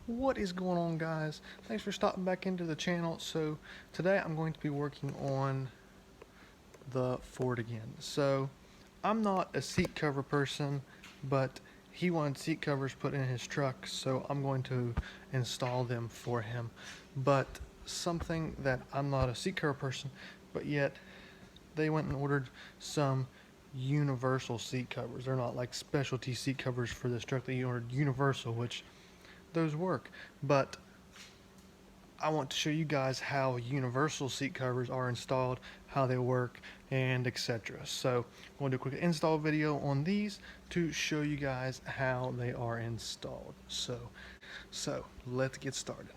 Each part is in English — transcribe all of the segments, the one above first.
What is going on, guys? Thanks for stopping back into the channel. So today I'm going to be working on the Ford again. So I'm not a seat cover person, but he wanted seat covers put in his truck, so I'm going to install them for him. But something that I'm not a seat cover person, but yet they went and ordered some universal seat covers. They're not like specialty seat covers for this truck. They ordered universal, which those work, but I want to show you guys how universal seat covers are installed, how they work, and etc. So I'm going to do a quick install video on these to show you guys how they are installed. So let's get started.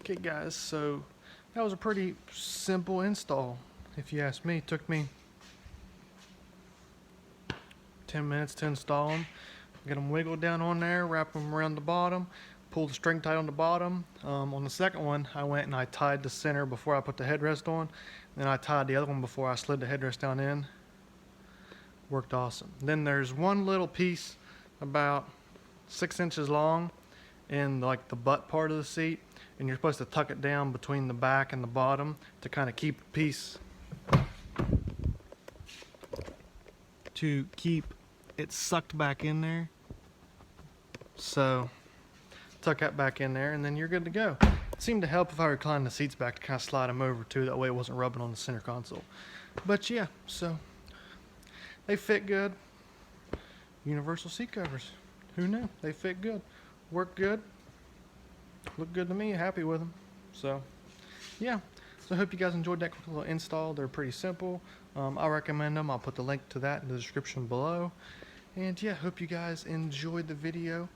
Okay guys, so that was a pretty simple install, if you ask me. It took me 10 minutes to install them. Get them wiggled down on there, wrap them around the bottom, pull the string tight on the bottom. On the second one, I went and I tied the center before I put the headrest on. Then I tied the other one before I slid the headrest down in. Worked awesome. Then there's one little piece about 6 inches long in like the butt part of the seat, and you're supposed to tuck it down between the back and the bottom to kind of keep the piece, to keep it sucked back in there. So tuck that back in there and then you're good to go. It seemed to help if I reclined the seats back to kind of slide them over too, that way it wasn't rubbing on the center console. But yeah, so they fit good. Universal seat covers, who knew? They fit good, work good, look good to me, happy with them. So yeah, so I hope you guys enjoyed that quick little install. They're pretty simple. I recommend them. I'll put the link to that in the description below. And yeah, hope you guys enjoyed the video.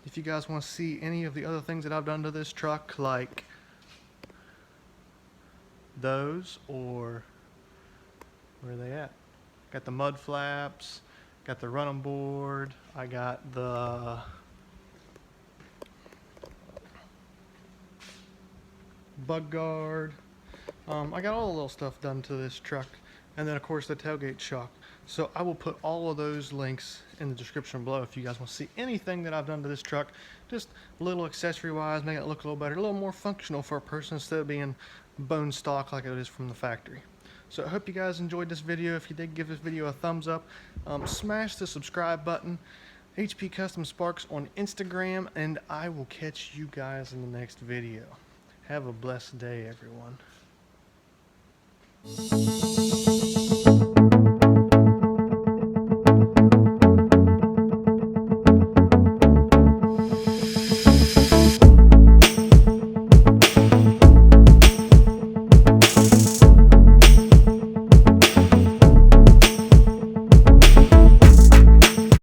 If you guys want to see any of the other things that I've done to this truck, like those, or where are they at? Got the mud flaps, got the running board, I got the bug guard. I got all the little stuff done to this truck, and then of course the tailgate shock. So I will put all of those links in the description below if you guys want to see anything that I've done to this truck, just a little accessory wise, make it look a little better, a little more functional for a person instead of being bone stock like it is from the factory. So I hope you guys enjoyed this video. If you did, give this video a thumbs up, smash the subscribe button, HP Custom Sparks on Instagram, and I will catch you guys in the next video. Have a blessed day, everyone.